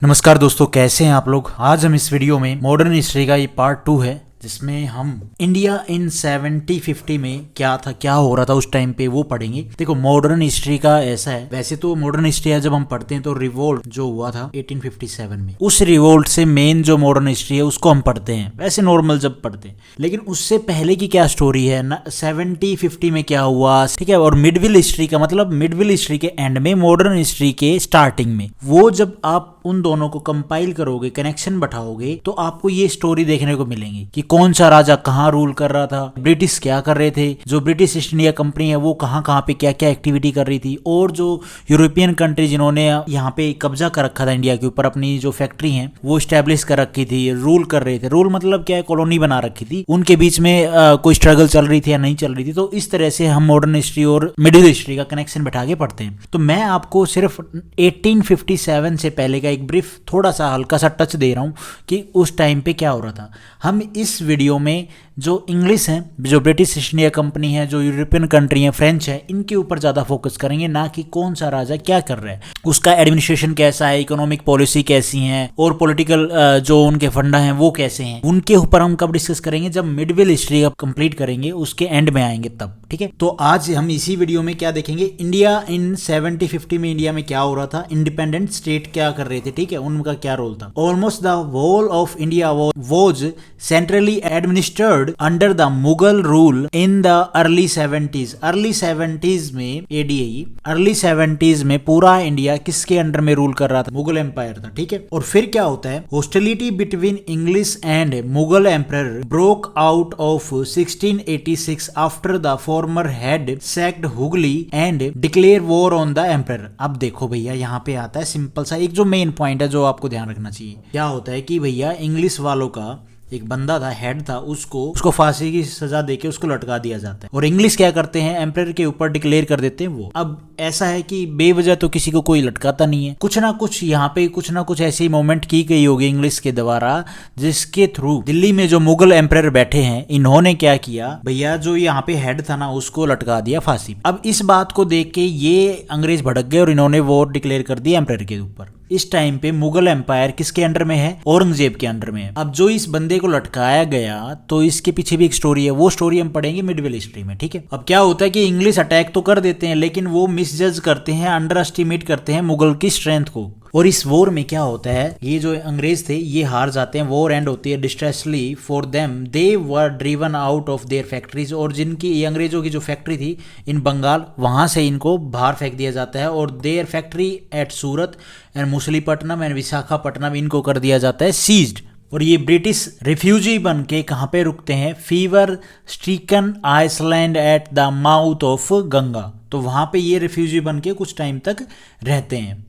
नमस्कार दोस्तों, कैसे हैं आप लोग। आज हम इस वीडियो में मॉडर्न हिस्ट्री का ये पार्ट 2 है जिसमें हम इंडिया इन 70-50 में क्या था, क्या हो रहा था उस टाइम पे, वो पढ़ेंगे। देखो, मॉडर्न हिस्ट्री का ऐसा है, वैसे तो मॉडर्न हिस्ट्री जब हम पढ़ते हैं तो रिवोल्ट जो हुआ था 1857 में, उस रिवोल्ट से मेन जो मॉडर्न हिस्ट्री है उसको हम पढ़ते हैं वैसे नॉर्मल जब पढ़ते हैं। लेकिन उससे पहले की क्या स्टोरी है ना, 70-50 में क्या हुआ, ठीक है। और मिडविल हिस्ट्री का मतलब मिडविल हिस्ट्री के एंड में, मॉडर्न हिस्ट्री के स्टार्टिंग में, वो जब आप उन दोनों को कंपाइल करोगे, कनेक्शन बैठाओगे, तो आपको ये स्टोरी देखने को मिलेंगी कि कौन सा राजा कहाँ रूल कर रहा था, ब्रिटिश क्या कर रहे थे, जो ब्रिटिश ईस्ट इंडिया कंपनी है वो कहाँ कहाँ पे क्या क्या एक्टिविटी कर रही थी, और जो यूरोपियन कंट्री जिन्होंने यहाँ पे कब्जा कर रखा था इंडिया के ऊपर, अपनी जो फैक्ट्री है वो स्टैब्लिश कर रखी थी, रूल कर रहे थे। रूल मतलब क्या है, कॉलोनी बना रखी थी, उनके बीच में कोई स्ट्रगल चल रही थी या नहीं चल रही थी। तो इस तरह से हम मॉडर्न हिस्ट्री और मिडिल हिस्ट्री का कनेक्शन बैठा के पढ़ते हैं। तो मैं आपको सिर्फ 1857 से पहले का एक ब्रीफ, थोड़ा सा हल्का सा टच दे रहा हूं कि उस टाइम पे क्या हो रहा था। हम इस वीडियो में जो इंग्लिश है, जो ब्रिटिश ईस्ट इंडिया कंपनी है, जो यूरोपियन कंट्री है, फ्रेंच है, इनके ऊपर ज़्यादा फोकस करेंगे, ना कि कौन सा राजा क्या कर रहा है, उसका एडमिनिस्ट्रेशन कैसा है, इकोनॉमिक पॉलिसी कैसी है, और पॉलिटिकल जो उनके फंडा हैं वो कैसे हैं, उनके ऊपर हम कब डिस्कस करेंगे, जब मिडविल हिस्ट्री कंप्लीट करेंगे, उसके एंड में आएंगे तब, ठीक है। तो आज हम इसी वीडियो में क्या देखेंगे, इंडिया इन 70-50 में इंडिया में क्या हो रहा था, इंडिपेंडेंट स्टेट क्या कर रहे थे, ठीक है, उनका क्या रोल था। Almost the whole of India was centrally administered under the Mughal rule in the early 70s। Early 70s में एडीए, अर्ली 70s में पूरा इंडिया किसके अंडर में रूल कर रहा था, मुगल एम्पायर था, ठीक है। और फिर क्या होता है, hostility between English and Mughal empire broke out of 1686 after the former had sacked Hooghly and declare war on the empire. अब देखो भैया, यहाँ पे आता है सिंपल सा एक जो मेन पॉइंट है जो आपको ध्यान रखना चाहिए। क्या होता है कि भैया, इंग्लिश वालों का एक बंदा था, हेड था, उसको फांसी की सजा देके उसको लटका दिया जाता है, और इंग्लिश क्या करते हैं, एम्परर के ऊपर डिक्लेयर कर देते हैं वो। अब ऐसा है कि बेवजह तो किसी को कोई लटकाता नहीं है, कुछ ना कुछ यहाँ पे कुछ ना कुछ ऐसी मूवमेंट की गई होगी इंग्लिश के द्वारा, जिसके थ्रू दिल्ली में जो मुगल एम्परर बैठे हैं, इन्होंने क्या किया भैया, जो यहाँ पे हेड था ना, उसको लटका दिया फांसी। अब इस बात को देख के ये अंग्रेज भड़क गए और इन्होंने वॉर डिक्लेयर कर दिया एम्परर के ऊपर। इस टाइम पे मुगल एम्पायर किसके अंडर में है, औरंगजेब के अंडर में है। अब जो इस बंदे को लटकाया गया, तो इसके पीछे भी एक स्टोरी है, वो स्टोरी हम पढ़ेंगे मिडविल हिस्ट्री में, ठीक है। अब क्या होता है कि इंग्लिश अटैक तो कर देते हैं, लेकिन वो मिसजज करते हैं, अंडर एस्टिमेट करते हैं मुगल की स्ट्रेंथ को। और इस वॉर में क्या होता है, ये जो अंग्रेज थे ये हार जाते हैं, वॉर एंड होती है disastrously for them, they were driven out of their factories. और जिनकी ये अंग्रेजों की जो फैक्ट्री थी इन बंगाल, वहां से इनको बाहर फेंक दिया जाता है, और their factory at Surat and Masulipatnam and Visakhapatnam, इनको कर दिया जाता है सीज्ड। और ये ब्रिटिश रिफ्यूजी बन के कहाँ पे रुकते हैं, fever stricken island at the mouth of Ganga. तो वहां पे ये रिफ्यूजी बन के कुछ टाइम तक रहते हैं।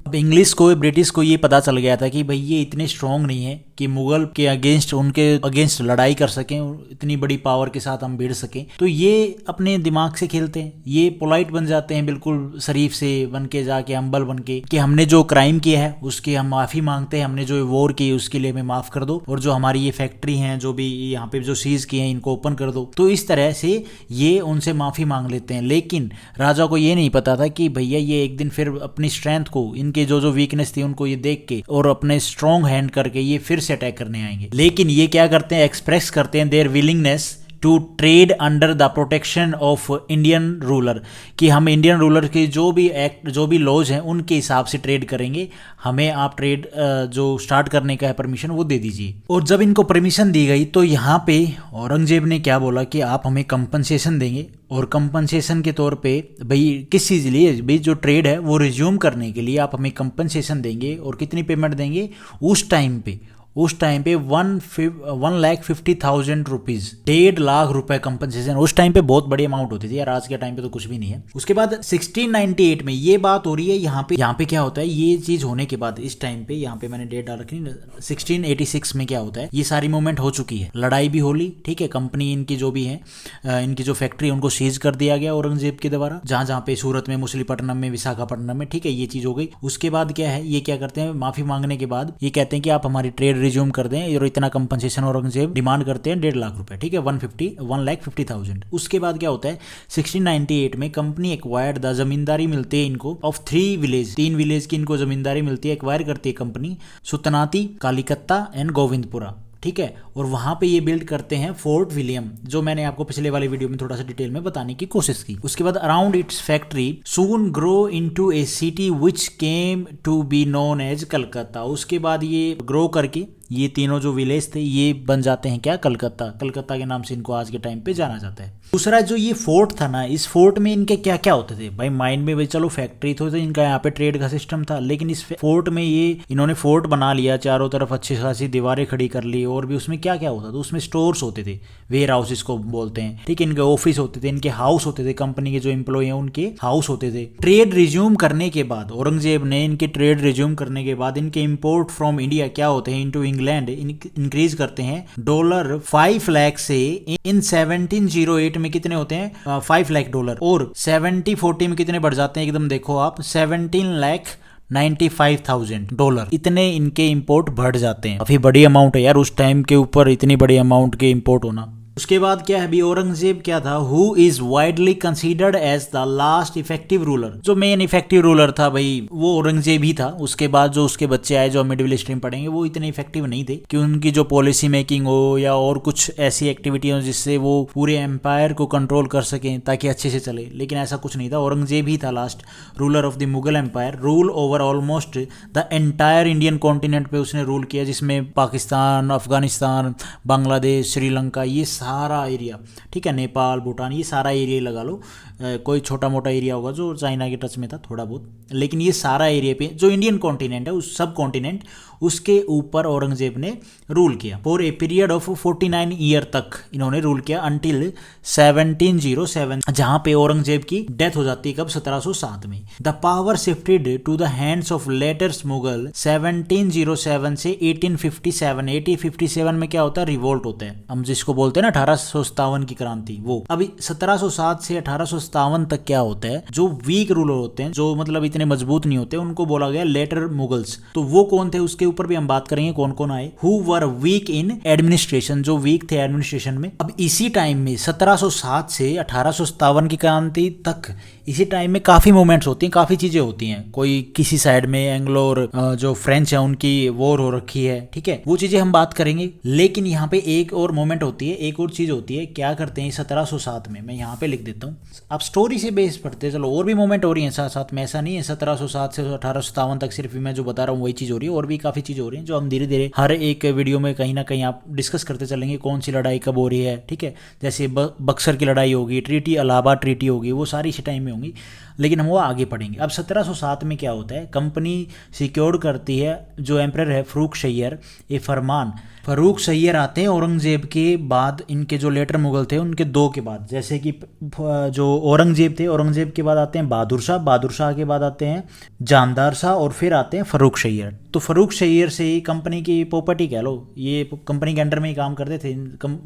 अब इंग्लिश को, ब्रिटिश को ये पता चल गया था कि भाई ये इतने स्ट्रांग नहीं है कि मुगल के अगेंस्ट, उनके अगेंस्ट लड़ाई कर सकें, इतनी बड़ी पावर के साथ हम भिड़ सकें। तो ये अपने दिमाग से खेलते हैं, ये पोलाइट बन जाते हैं, बिल्कुल शरीफ से बन के जाके, हम्बल बन के, कि हमने जो क्राइम किया है उसकी हम माफ़ी मांगते हैं, हमने जो वॉर की उसके लिए हमें माफ़ कर दो, और जो हमारी ये फैक्ट्री हैं, जो भी यहाँ पे जो सीज किए हैं, इनको ओपन कर दो। तो इस तरह से ये उनसे माफ़ी मांग लेते हैं। लेकिन राजा को ये नहीं पता था कि भैया ये एक दिन फिर अपनी स्ट्रेंथ को, इनके जो वीकनेस थी उनको ये देख के और अपने स्ट्रॉन्ग हैंड करके ये फिर से अटैक करने आएंगे। लेकिन ये क्या करते हैं, एक्सप्रेस करते हैं their willingness to trade under the protection of Indian ruler, कि हम इंडियन रूलर के जो भी एक्ट, जो भी लॉज हैं, उनके हिसाब से ट्रेड करेंगे, हमें आप ट्रेड जो स्टार्ट करने का है परमिशन वो दे दीजिए। और जब इनको परमिशन दी गई तो यहाँ पे औरंगजेब ने क्या बोला कि आप हमें कंपनसेशन देंगे, और कंपनसेशन के तौर पे भाई किस चीज़ लिए, भाई जो ट्रेड है वो रिज्यूम करने के लिए आप हमें कंपनसेशन देंगे, और कितनी पेमेंट देंगे उस टाइम पे 1,50,000 रुपीज, 1.5 लाख रुपए कंपनसेशन। उस टाइम पे बहुत बड़ी अमाउंट होती थी यार, आज के टाइम पे तो कुछ भी नहीं है। उसके बाद 1698 में ये बात हो रही है, यहाँ पे क्या होता है, ये चीज होने के बाद इस टाइम पे, यहाँ पे मैंने डेट डाल रखी, 1686 में क्या होता है, ये सारी मूवमेंट हो चुकी है, लड़ाई भी हो ली, ठीक है। कंपनी इनकी जो भी है, इनकी जो फैक्ट्री उनको सीज कर दिया गया औरंगजेब के द्वारा, जहाँ पे सूरत में, मुसलीपट्टनम में, विशाखापट्टनम में, ठीक है, ये चीज हो गई। उसके बाद क्या है, ये क्या करते हैं, माफी मांगने के बाद ये कहते हैं कि आप हमारी ट्रेड रिज्यूम कर दें और इतना कंपनसेशन औरंगजेब डिमांड करते हैं 1.5 लाख रुपए, ठीक है, 1,50,000। उसके बाद क्या होता है 1698 में कंपनी एक्वायर्ड द जमींदारी मिलती है इनको ऑफ 3 विलेज, 3 विलेज की इनको जमींदारी मिलती है, एक्वायर करती है कंपनी, सुतनाती, कालीकत्ता एंड गोविंदपुरा, ठीक है। और वहां पे ये बिल्ड करते हैं फोर्ट विलियम, जो मैंने आपको पिछले वाले वीडियो में थोड़ा सा डिटेल में बताने की कोशिश की। उसके बाद around its factory soon grow into a city which came to be known as Calcutta. उसके बाद ये ग्रो करके ये तीनों जो विलेज थे ये बन जाते हैं क्या, कलकत्ता। कलकत्ता के नाम से इनको आज के टाइम पे जाना जाता है। दूसरा जो ये फोर्ट था ना, इस फोर्ट में इनके क्या क्या होते थे भाई, माइंड में भाई चलो फैक्ट्री तो इनका यहाँ पे ट्रेड का सिस्टम था, लेकिन इस फोर्ट में ये इन्होंने फोर्ट बना लिया, चारों तरफ अच्छी खासी दीवारें खड़ी कर ली, और भी उसमें क्या क्या होता था, उसमें स्टोर्स होते थे, वेयर हाउस इसको बोलते हैं, ठीक है, इनके ऑफिस होते थे, इनके हाउस होते थे, कंपनी के जो एम्प्लॉय हैं उनके हाउस होते थे। ट्रेड रिज्यूम करने के बाद औरंगजेब ने इनके ट्रेड रिज्यूम करने के बाद इनके इम्पोर्ट फ्रॉम इंडिया क्या होते हैं इनटू इंग्लैंड इंक्रीज करते हैं $5 लाख से इन 1708 में कितने होते हैं 5 लाख डॉलर, और 70-40 में कितने बढ़ जाते हैं एकदम देखो आप 17,95,000 डॉलर, इतने इनके इंपोर्ट बढ़ जाते हैं। काफी बड़ी अमाउंट है यार उस टाइम के ऊपर इतनी बड़ी अमाउंट के इंपोर्ट होना। उसके बाद क्या है अभी औरंगजेब क्या था, who is widely considered as the last effective ruler. जो मेन इफेक्टिव रूलर था भाई वो औरंगजेब ही था। उसके बाद जो उसके बच्चे आए जो मिडिल स्ट्रीम पढ़ेंगे वो इतने इफेक्टिव नहीं थे कि उनकी जो पॉलिसी मेकिंग हो या और कुछ ऐसी एक्टिविटी हो जिससे वो पूरे एम्पायर को कंट्रोल कर सकें ताकि अच्छे से चले, लेकिन ऐसा कुछ नहीं था। औरंगजेब ही था last ruler of the Mughal empire, rule over almost the entire Indian continent पे उसने रूल किया, जिसमें पाकिस्तान, अफगानिस्तान, बांग्लादेश, श्रीलंका, ये सारा एरिया, ठीक है, नेपाल, भूटान, ये सारा एरिया लगा लो, कोई छोटा मोटा एरिया होगा जो चाइना के टच में था थोड़ा बहुत, लेकिन ये सारा एरिया पे जो इंडियन कॉन्टिनेंट है उस सब कॉन्टिनेंट उसके ऊपर औरंगजेब ने रूल किया for a period of 49 year तक इन्होंने रूल किया अंटिल 1707, जहां पे औरंगजेब की डेथ हो जाती है कब 1707 में। The power shifted to the hands of later's Mughal 1707 से 1857। 1857 में क्या होता है, रिवोल्ट होता है, हम जिसको बोलते हैं ना 1857 की क्रांति, वो अभी 1707 से 1857 तक क्या होता है, जो वीक रूलर होते हैं, जो मतलब इतने मजबूत नहीं होते, उनको बोला गया लेटर मुगल्स। तो वो कौन थे उसके ऊपर भी हम बात करेंगे कौन कौन आए। Who were weak in administration, जो वीक थे एडमिनिस्ट्रेशन में। अब इसी टाइम में 1707 से 1857 की क्रांति तक इसी टाइम में काफी मूवमेंट्स होती हैं, काफी चीजें होती हैं। कोई किसी साइड में एंग्लो और जो फ्रेंच है उनकी वॉर हो रखी है, ठीक है, वो चीजें हम बात करेंगे। लेकिन यहाँ पे एक और मोमेंट होती है, एक और चीज होती है, क्या करते हैं 1707 में, मैं यहाँ पे लिख देता हूँ, आप स्टोरी से बेस पढ़ते हैं, चलो और भी मोमेंट हो रही है साथ साथ में, ऐसा नहीं है 1707 से 1857 तक सिर्फ मैं जो बता रहा हूँ वही चीज हो रही है, और भी काफी चीज हो रही है जो हम धीरे धीरे हर एक वीडियो में कहीं ना कहीं आप डिस्कस करते चलेंगे, कौन सी लड़ाई कब हो रही है, ठीक है, जैसे बक्सर की लड़ाई होगी, ट्रीटी इलाहाबाद ट्रीटी होगी, वो सारी इसी टाइम में होंगी, लेकिन हम वो आगे पढ़ेंगे। अब 1707 में क्या होता है, कंपनी सिक्योर करती है, जो एम्परर है फरूख शैयर, ये फरमान फरूख शैयर आते हैं औरंगजेब के बाद, इनके जो लेटर मुगल थे उनके दो के बाद, जैसे कि जो औरंगजेब थे, औरंगजेब के बाद आते हैं बहादुर शाह, बहादुर शाह के बाद आते हैं जानदार शाह, और फिर आते हैं फरूख शैयर। तो फरूख शैयर से कंपनी की प्रॉपर्टी कह लो, ये कंपनी के अंडर में ही काम करते थे,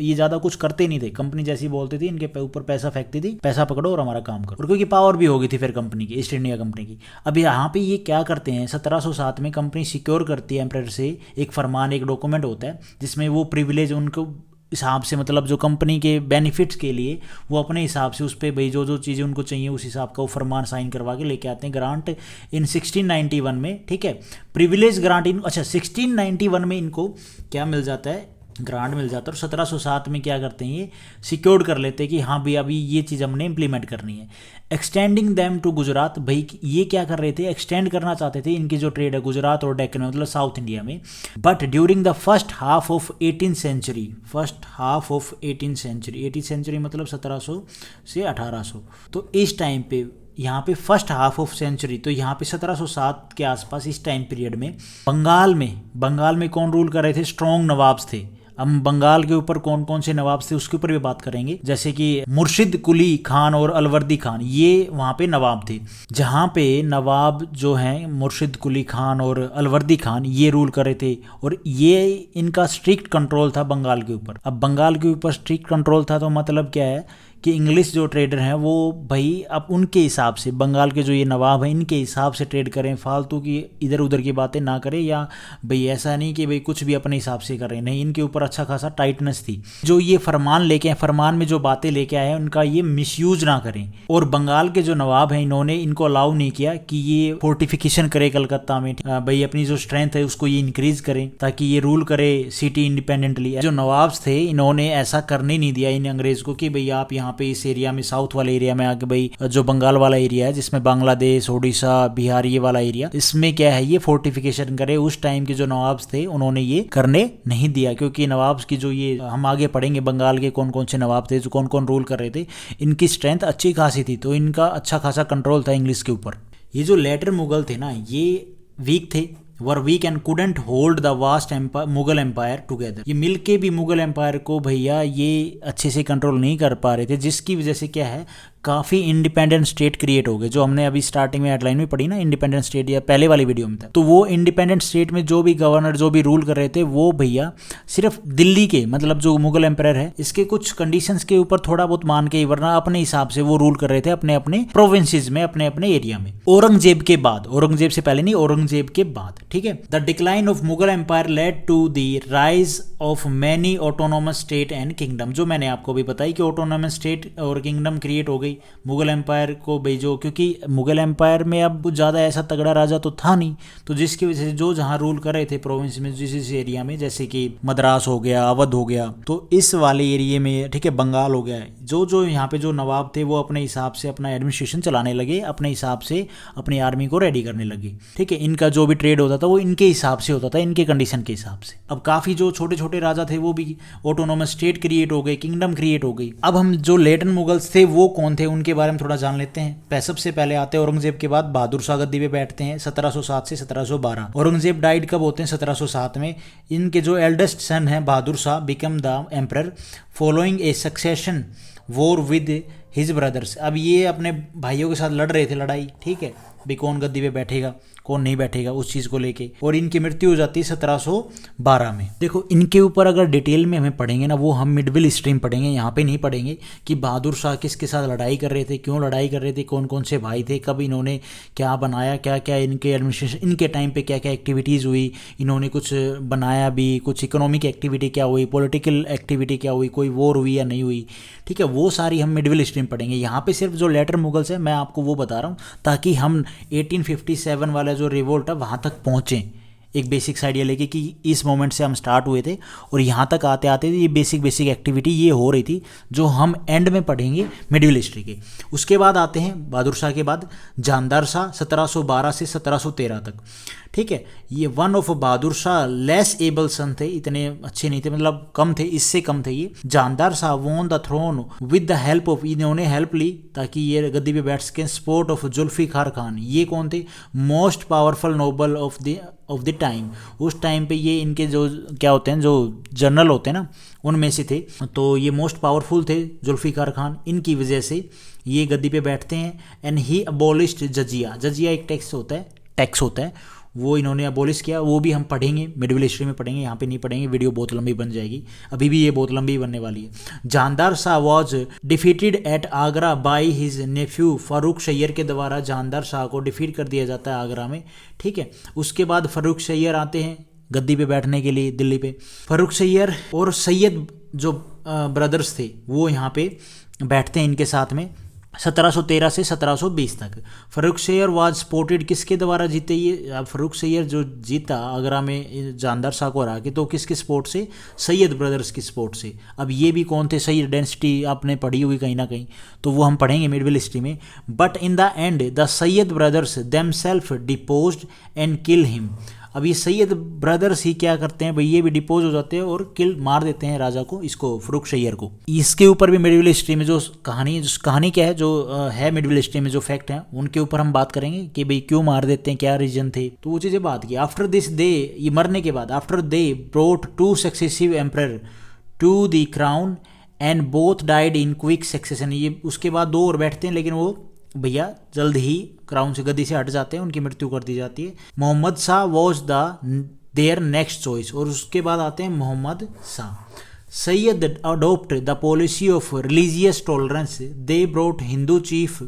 ये ज़्यादा कुछ करते नहीं थे, कंपनी जैसी बोलती थी इनके ऊपर पैसा फेंकती थी, पैसा पकड़ो और हमारा काम करो, और क्योंकि पावर भी होगी थी फिर कंपनी की, ईस्ट इंडिया कंपनी की। अब यहाँ पे ये क्या करते हैं, 1707 में कंपनी सिक्योर करती है एम्परर से एक फरमान, एक डॉक्यूमेंट होता है जिसमें वो प्रिविलेज उनको हिसाब से, मतलब जो कंपनी के बेनिफिट्स के लिए वो अपने हिसाब से उस पर भाई जो जो चीज़ें उनको चाहिए उस हिसाब का वो फरमान साइन करवा के लेके आते हैं, ग्रांट इन 1691 में, ठीक है, प्रिविलेज ग्रांट इन, अच्छा 1691 में इनको क्या मिल जाता है, ग्रांट मिल जाता है, और 1707 में क्या करते हैं ये सिक्योर्ड कर लेते हैं कि हाँ भाई अभी ये चीज़ हमने इंप्लीमेंट करनी है। एक्सटेंडिंग दैम टू गुजरात, भाई ये क्या कर रहे थे, एक्सटेंड करना चाहते थे इनकी जो ट्रेड है गुजरात और डेक्कन में, मतलब साउथ इंडिया में। But during the first half of 18th century, first half of 18th century, 18th century मतलब 1700 से 1800, तो इस टाइम पे यहाँ पे फर्स्ट हाफ ऑफ सेंचुरी, तो यहाँ पे 1707 के आसपास इस टाइम पीरियड में बंगाल में कौन रूल कर रहे थे, स्ट्रॉन्ग नवाब्स थे। हम बंगाल के ऊपर कौन कौन से नवाब थे उसके ऊपर भी बात करेंगे, जैसे कि मुर्शिद कुली खान और अलवर्दी खान, ये वहाँ पे नवाब थे। जहाँ पे नवाब जो हैं मुर्शिद कुली खान और अलवर्दी खान, ये रूल कर रहे थे, और ये इनका स्ट्रिक्ट कंट्रोल था बंगाल के ऊपर। अब बंगाल के ऊपर स्ट्रिक्ट कंट्रोल था तो मतलब क्या है कि इंग्लिश जो ट्रेडर हैं वो भाई अब उनके हिसाब से, बंगाल के जो ये नवाब हैं इनके हिसाब से ट्रेड करें, फालतू की इधर उधर की बातें ना करें, या भाई ऐसा नहीं कि भाई कुछ भी अपने हिसाब से करें, नहीं, इनके ऊपर अच्छा खासा टाइटनेस थी। जो ये फरमान लेके आए, फरमान में जो बातें लेके आए हैं उनका ये मिसयूज ना करें। और बंगाल के जो नवाब हैं इन्होंने इनको अलाउ नहीं किया कि ये फोर्टिफिकेशन करे कलकत्ता में, भाई अपनी जो स्ट्रेंथ है उसको ये इंक्रीज करें ताकि ये रूल करे सिटी इंडिपेंडेंटली। जो नवाब थे इन्होंने ऐसा करने नहीं दिया इन अंग्रेज को कि भाई आप यहाँ पे इस एरिया में, साउथ वाले एरिया में आके, भाई जो बंगाल वाला एरिया है जिसमें बांग्लादेश, उड़ीसा, बिहार ये वाला एरिया, इसमें क्या है ये फोर्टिफिकेशन करे। उस टाइम के जो नवाब थे उन्होंने ये करने नहीं दिया, क्योंकि नवाब की जो, ये हम आगे पढ़ेंगे बंगाल के कौन कौन से नवाब थे, जो कौन कौन रूल कर रहे थे, इनकी स्ट्रेंथ अच्छी खासी थी, तो इनका अच्छा खासा कंट्रोल था इंग्लिश के ऊपर। ये जो लेटर मुगल थे ना ये वीक थे, were weak and couldn't hold the vast Mughal empire together. ये मिलके भी मुगल एम्पायर को भैया ये अच्छे से कंट्रोल नहीं कर पा रहे थे, जिसकी वजह से क्या है काफ़ी इंडिपेंडेंट स्टेट क्रिएट हो गए, जो हमने अभी स्टार्टिंग में हेडलाइन में पढ़ी ना, इंडिपेंडेंट स्टेट, या पहले वाली वीडियो में था। तो वो इंडिपेंडेंट स्टेट में जो भी गवर्नर, जो भी रूल कर रहे थे, वो भैया सिर्फ दिल्ली के, मतलब जो मुगल एम्पायर है इसके कुछ कंडीशंस के ऊपर थोड़ा बहुत मान के, वरना अपने हिसाब से वो रूल कर रहे थे अपने अपने प्रोविंसेस में, अपने अपने एरिया में। औरंगजेब के बाद, औरंगजेब से पहले नहीं, औरंगजेब के बाद, ठीक है। The decline of Mughal empire led to the rise of many autonomous state and kingdom. जो मैंने आपको भी बताई कि ऑटोनोमस स्टेट और किंगडम क्रिएट हो गई मुगल एम्पायर को भेजो, क्योंकि मुगल एम्पायर में अब कुछ ज़्यादा ऐसा तगड़ा राजा तो था नहीं, तो जिसकी वजह से जो जहाँ रूल कर रहे थे प्रोविंस में, जिस एरिया में, जैसे कि मद्रास हो गया, अवध हो गया, तो इस वाले एरिया में, ठीक है, बंगाल हो गया, जो यहाँ पे जो नवाब थे वो अपने हिसाब से अपना एडमिनिस्ट्रेशन चलाने लगे, अपने हिसाब से अपनी आर्मी को रेडी करने लगे, ठीक है। इनका जो भी ट्रेड होता था वो इनके हिसाब से होता था, इनके कंडीशन के हिसाब से। अब काफ़ी जो छोटे छोटे राजा थे वो भी ऑटोनोमस स्टेट क्रिएट हो गए, किंगडम क्रिएट हो गई। अब हम जो लेटन मुगल्स थे वो कौन थे उनके बारे में थोड़ा जान लेते हैं। सबसे पहले आते हैं औरंगजेब के बाद बहादुर शाह गद्दी पे बैठते हैं 1707 से 1712। औरंगजेब डाइड कब होते हैं? 1707 में। इनके जो एल्डेस्ट सन हैं Bahadur Shah become the emperor following a succession war with his brothers. अब ये अपने भाइयों के साथ लड़ रहे थे लड़ाई, ठीक है, भी कौन गद्दी पे बैठेगा कौन नहीं बैठेगा उस चीज़ को लेके, और इनकी मृत्यु हो जाती है 1712 में। देखो इनके ऊपर अगर डिटेल में हमें पढ़ेंगे ना, वो हम मिडविल स्ट्रीम पढ़ेंगे, यहाँ पे नहीं पढ़ेंगे कि बहादुर शाह किसके साथ लड़ाई कर रहे थे, क्यों लड़ाई कर रहे थे, कौन कौन से भाई थे, कब इन्होंने क्या बनाया, क्या क्या इनके एडमिनिस्ट्रेशन, इनके टाइम पे क्या क्या एक्टिविटीज़ हुई, इन्होंने कुछ बनाया भी, कुछ इकोनॉमिक एक्टिविटी क्या हुई, पॉलिटिकल एक्टिविटी क्या हुई, कोई वॉर हुई या नहीं हुई, ठीक है, वो सारी हम मिडविल स्ट्रीम पढ़ेंगे। यहाँ पे सिर्फ जो लेटर मुगल्स है मैं आपको वो बता रहा हूँ ताकि हम 1857 वाला जो रिवोल्ट है वहाँ तक पहुँचें, एक बेसिक्स आइडिया लेके कि इस मोमेंट से हम स्टार्ट हुए थे और यहाँ तक आते आते ये बेसिक एक्टिविटी ये हो रही थी, जो हम एंड में पढ़ेंगे मिडिल हिस्ट्री के। उसके बाद आते हैं बहादुर शाह के बाद जानदार शाह 1712 से 1713 तक, ठीक है। ये one of Bahadur Shah less able son थे, इतने अच्छे नहीं थे, मतलब कम थे, इससे कम थे ये। Jahandar Shah won the throne with the help of, इन्होंने हेल्प ली ताकि ये गद्दी पे बैठ सकें, सपोर्ट ऑफ जुल्फिकार खान। ये कौन थे? Most powerful noble of the time. उस टाइम पे ये इनके जो क्या होते हैं, जो जनरल होते हैं ना, उनमें से थे, तो ये मोस्ट पावरफुल थे जुल्फिकार खान। इनकी वजह से ये गद्दी पे बैठते हैं। And he abolished जजिया। जजिया एक टैक्स होता है, वो इन्होंने अबॉलिश किया। वो भी हम पढ़ेंगे, मिडिल हिस्ट्री में पढ़ेंगे, यहाँ पे नहीं पढ़ेंगे, वीडियो बहुत लंबी बन जाएगी, अभी भी ये बहुत लंबी बनने वाली है। Jahandar Shah was defeated at Agra by his nephew Farrukh Siyar के द्वारा जानदार शाह को डिफीट कर दिया जाता है आगरा में, ठीक है। उसके बाद फारूक शैयर आते हैं गद्दी पे बैठने के लिए दिल्ली पे। फारूक शैयर और सैयद जो ब्रदर्स थे वो यहाँ पे बैठते हैं इनके साथ में 1713 से 1720 तक। फारूक शैयर वाज सपोर्टेड, किसके द्वारा जीते ये? फारूक शैयर जो जीता आगरा में जानदार शाह को हरा के, तो किसके सपोर्ट से? सैयद ब्रदर्स की सपोर्ट से। अब ये भी कौन थे? सैयद डेंसिटी आपने पढ़ी हुई कहीं ना कहीं, तो वो हम पढ़ेंगे मिडिल हिस्ट्री में। But in the end the Sayyid brothers themselves deposed and kill him. अब ये सैयद ब्रदर्स ही क्या करते हैं भाई, ये भी डिपोज हो जाते हैं और मार देते हैं राजा को, इसको फारूक शैयर को। इसके ऊपर भी मिडिल हिस्ट्री में जो कहानी क्या है, जो है मिडिल हिस्ट्री में जो फैक्ट हैं उनके ऊपर हम बात करेंगे कि भाई क्यों मार देते हैं, क्या रीजन थे, तो वो चीज़ें बात की। आफ्टर दिस दे, ये मरने के बाद, after they brought 2 successive emperor to the crown and both died in quick succession. ये उसके बाद 2 और बैठते हैं, लेकिन वो भैया जल्द ही क्राउन से, गद्दी से हट जाते हैं, उनकी मृत्यु कर दी जाती है। Mohammad Shah was the their next choice, और उसके बाद आते हैं Mohammad Shah Sayyid adopt the policy of religious tolerance, they brought Hindu chief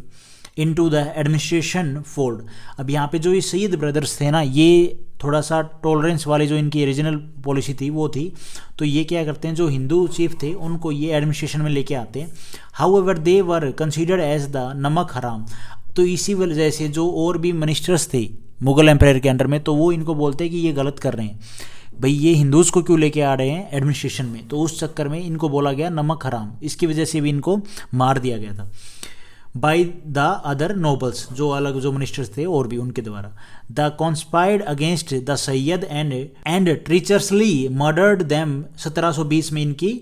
into the administration fold. अब यहाँ पे जो ये सैयद ब्रदर्स थे ना, ये थोड़ा सा टॉलरेंस वाली जो इनकी ओरिजिनल पॉलिसी थी वो थी, तो ये क्या करते हैं, जो हिंदू चीफ थे उनको ये एडमिनिस्ट्रेशन में लेके आते हैं। However they were considered as the namak haram. तो इसी वजह से जो और भी मिनिस्टर्स थे मुगल एम्पायर के अंडर में, तो वो इनको बोलते हैं कि ये गलत कर रहे हैं भाई, ये हिंदूज़ को क्यों लेके आ रहे हैं एडमिनिस्ट्रेशन में। तो उस चक्कर में इनको बोला गया नमक हराम, इसकी वजह से भी इनको मार दिया गया था बाई द अदर नोबल्स, जो अलग जो मिनिस्टर्स थे और भी उनके द्वारा। The conspired against the Sayyid and treacherously murdered them. 1720 में इनकी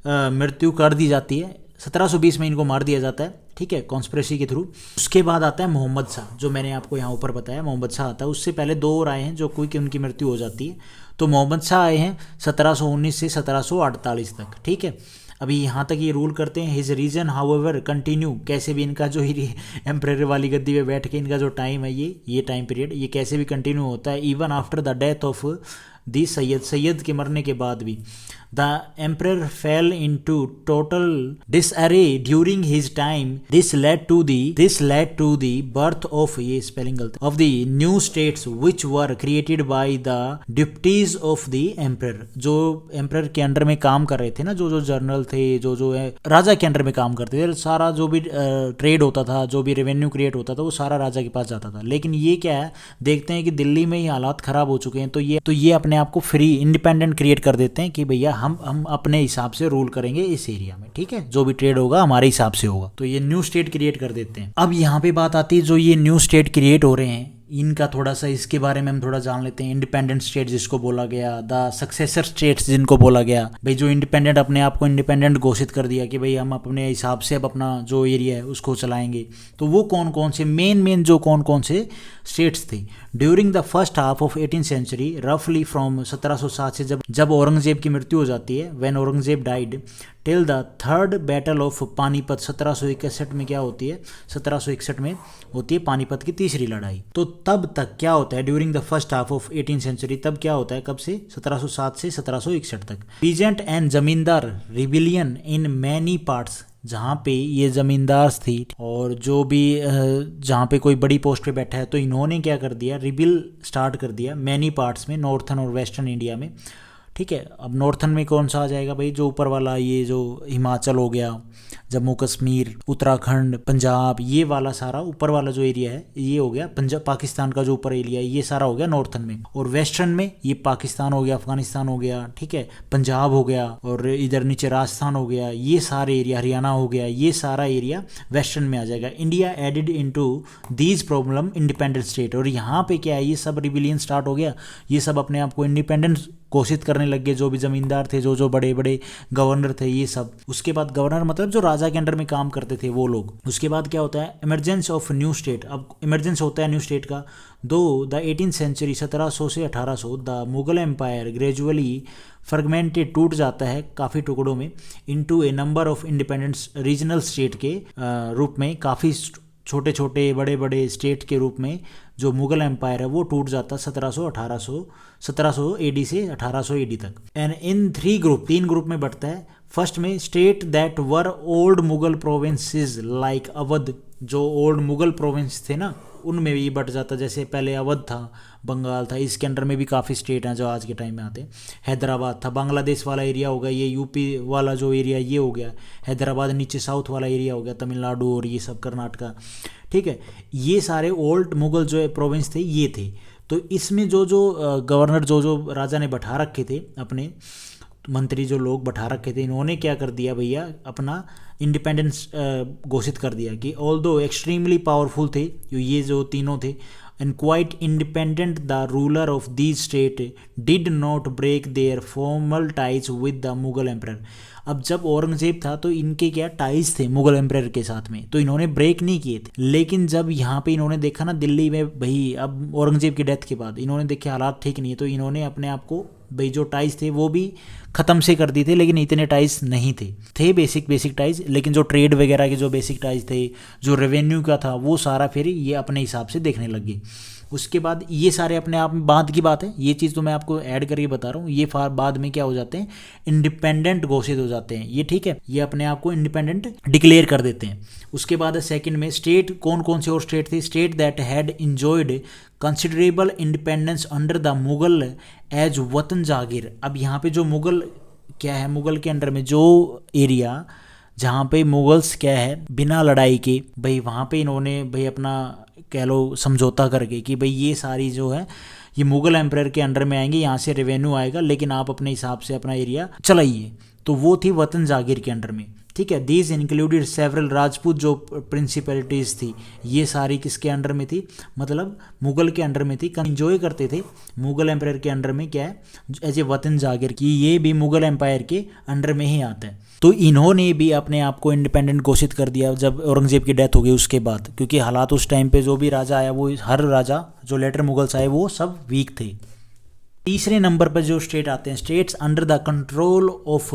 मृत्यु कर दी जाती है, 1720 में इनको मार दिया जाता है, ठीक है, कॉन्स्पिरेसी के थ्रू। उसके बाद आता है मोहम्मद शाह, जो मैंने आपको यहाँ ऊपर बताया मोहम्मद शाह आता है। उससे पहले दो और आए हैं जो कोई कि उनकी मृत्यु हो जाती है। तो मोहम्मद शाह आए हैं 1719 से 1748 तक, ठीक है। अभी यहाँ तक ये रूल करते हैं। हिज रीजन हाउएवर कंटिन्यू, कैसे भी इनका जो एम्परर वाली गद्दी पे बैठ के इनका जो टाइम है ये टाइम पीरियड ये कैसे भी कंटिन्यू होता है, even after the death of the Sayyid के मरने के बाद भी। The emperor fell into total disarray during his time. This led to the birth of, ये स्पेलिंग गलत, of the new states which were created by the deputies of the emperor. जो emperor के under में काम कर रहे थे ना, जो जनरल थे, जो है राजा के अंडर में काम करते थे, सारा जो भी ट्रेड होता था, जो भी रेवेन्यू क्रिएट होता था, वो सारा राजा के पास जाता था। लेकिन ये क्या है, देखते हैं कि दिल्ली में ही हालात खराब हो चुके हैं, तो ये अपने आप को फ्री इंडिपेंडेंट क्रिएट कर देते हैं कि भैया हम अपने हिसाब से रूल करेंगे इस एरिया में, ठीक है, जो भी ट्रेड होगा हमारे हिसाब से होगा। तो ये न्यू स्टेट क्रिएट कर देते हैं। अब यहाँ पे बात आती है, जो ये न्यू स्टेट क्रिएट हो रहे हैं इनका थोड़ा सा इसके बारे में हम थोड़ा जान लेते हैं। इंडिपेंडेंट स्टेट जिसको बोला गया, द सक्सेसर स्टेट्स जिनको बोला गया, भाई जो इंडिपेंडेंट अपने आप को इंडिपेंडेंट घोषित कर दिया कि भाई हम अपने हिसाब से अब अपना जो एरिया है उसको चलाएंगे। तो वो कौन कौन से मेन जो कौन कौन से स्टेट्स थे during the first half of 18th century, रफली फ्रॉम 1707 से जब औरंगजेब की मृत्यु हो जाती है, when Aurangzeb died, till the third battle of Panipat. 1761 में क्या होती है, 1761 में होती है पानीपत की तीसरी लड़ाई। तो तब तक क्या होता है, during the first half of 18th century, तब क्या होता है, कब से, 1707 से 1761 तक, पीजेंट एंड जमींदार रिबिलियन इन मैनी पार्ट्स। जहाँ पे ये जमींदार थी और जो भी जहाँ पे कोई बड़ी पोस्ट पे बैठा है, तो इन्होंने क्या कर दिया, रिबिल स्टार्ट कर दिया मैनी पार्ट्स में, नॉर्थन और वेस्टर्न इंडिया में, ठीक है। अब नॉर्थन में कौन सा आ जाएगा भाई, जो ऊपर वाला ये जो हिमाचल हो गया, जम्मू कश्मीर, उत्तराखंड, पंजाब, ये वाला सारा ऊपर वाला जो एरिया है ये हो गया पंजाब, पाकिस्तान का जो ऊपर एरिया है ये सारा हो गया नॉर्थन में। और वेस्टर्न में ये पाकिस्तान हो गया, अफगानिस्तान हो गया, ठीक है, पंजाब हो गया, और इधर नीचे राजस्थान हो गया, ये सारे एरिया, हरियाणा हो गया, ये सारा एरिया वेस्टर्न में आ जाएगा। India added into these problem independent state. और यहाँ पे क्या है, ये सब रिबिलियन स्टार्ट हो गया, ये सब अपने आप को इंडिपेंडेंट घोषित करने लग गए, जो भी जमींदार थे, जो बड़े बड़े गवर्नर थे, ये सब। उसके बाद गवर्नर मतलब जो राजा के अंडर में काम करते थे वो लोग। उसके बाद क्या होता है, इमरजेंस ऑफ न्यू स्टेट। अब इमरजेंस होता है न्यू स्टेट का। दो द 18th सेंचुरी, 1700 से 1800, the Mughal empire gradually fragmented, टूट जाता है काफ़ी टुकड़ों में, into a number of independent regional state के रूप में, काफ़ी छोटे छोटे बड़े बड़े स्टेट के रूप में जो मुगल एम्पायर है वो टूट जाता है 1700 AD से 1800 AD तक। एंड इन तीन ग्रुप में बढ़ता है। फर्स्ट में state that were old Mughal provinces like Awadh, जो ओल्ड मुगल प्रोविंस थे ना उनमें भी बढ़ जाता, जैसे पहले अवध था, बंगाल था, इसके अंडर में भी काफ़ी स्टेट हैं जो आज के टाइम में आते हैं। हैदराबाद था, बांग्लादेश वाला एरिया हो गया, ये यूपी वाला जो एरिया ये हो गया हैदराबाद, नीचे साउथ वाला एरिया हो गया तमिलनाडु और ये सब कर्नाटका, ठीक है। ये सारे ओल्ड मुगल जो प्रोविंस थे ये थे। तो इसमें जो गवर्नर जो राजा ने बैठा रखे थे, अपने मंत्री जो लोग बैठा रखे थे, इन्होंने क्या कर दिया भैया, अपना इंडिपेंडेंस घोषित कर दिया कि ऑल्दो एक्सट्रीमली पावरफुल थे ये जो तीनों थे, and quite independent, the ruler of the state did not break their formal ties with the Mughal emperor. अब जब औरंगजेब था तो इनके क्या टाइज थे मुगल एम्परर के साथ में, तो इन्होंने ब्रेक नहीं किए थे। लेकिन जब यहाँ पे इन्होंने देखा ना दिल्ली में भाई, अब औरंगजेब की डेथ के बाद इन्होंने देखे हालात ठीक नहीं है, तो इन्होंने अपने आप को भाई जो टाइज थे वो भी ख़त्म से कर दी थे। लेकिन इतने टाइज नहीं थे बेसिक टाइज, लेकिन जो ट्रेड वगैरह के जो बेसिक टाइज थे, जो रेवेन्यू का था, वो सारा फिर ये अपने हिसाब से देखने लग गए। उसके बाद ये सारे अपने आप में बाद की बात है, ये चीज़ तो मैं आपको ऐड करके बता रहा हूँ। ये बाद में क्या हो जाते हैं, इंडिपेंडेंट घोषित हो जाते हैं ये, ठीक है, ये अपने आप को इंडिपेंडेंट डिक्लेयर कर देते हैं। उसके बाद सेकंड में स्टेट, कौन कौन से और स्टेट थे, state that had enjoyed considerable independence under the Mughal as watan jagir. अब यहाँ पे जो मुगल क्या है, मुगल के अंडर में जो एरिया जहाँ पे मुगल्स क्या है बिना लड़ाई के भाई वहाँ पे इन्होंने भाई अपना कह लो समझौता करके कि भाई ये सारी जो है ये मुगल एम्पायर के अंडर में आएंगे, यहाँ से रेवेन्यू आएगा लेकिन आप अपने हिसाब से अपना एरिया चलाइए, तो वो थी वतन जागीर के अंडर में, ठीक है। दीज इंक्लूडेड सेवरल राजपूत जो प्रिंसिपलिटीज़ थी, ये सारी किसके अंडर में थी, मतलब मुगल के अंडर में थी, इंजॉय करते थे मुगल एम्पायर के अंडर में क्या है एज ए वतन जागीर की, ये भी मुगल एम्पायर के अंडर में ही आता है। तो इन्होंने भी अपने आप को इंडिपेंडेंट घोषित कर दिया जब औरंगजेब की डेथ हो गई उसके बाद, क्योंकि हालात उस टाइम पे जो भी राजा आया वो हर राजा जो लेटर मुगल्स आए वो सब वीक थे। तीसरे नंबर पर जो स्टेट आते हैं, states under the control of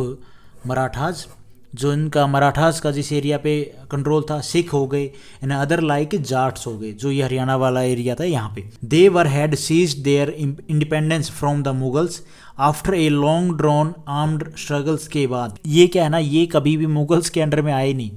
Marathas, जो इनका मराठास का जिस एरिया पे कंट्रोल था, सिख हो गए एंड अदर लाइक जाट्स हो गए, जो ये हरियाणा वाला एरिया था यहाँ पे। They were had seized their independence from the Mughals after a long drawn armed struggles के बाद। ये क्या है ना, ये कभी भी मुगल्स के अंडर में आए नहीं,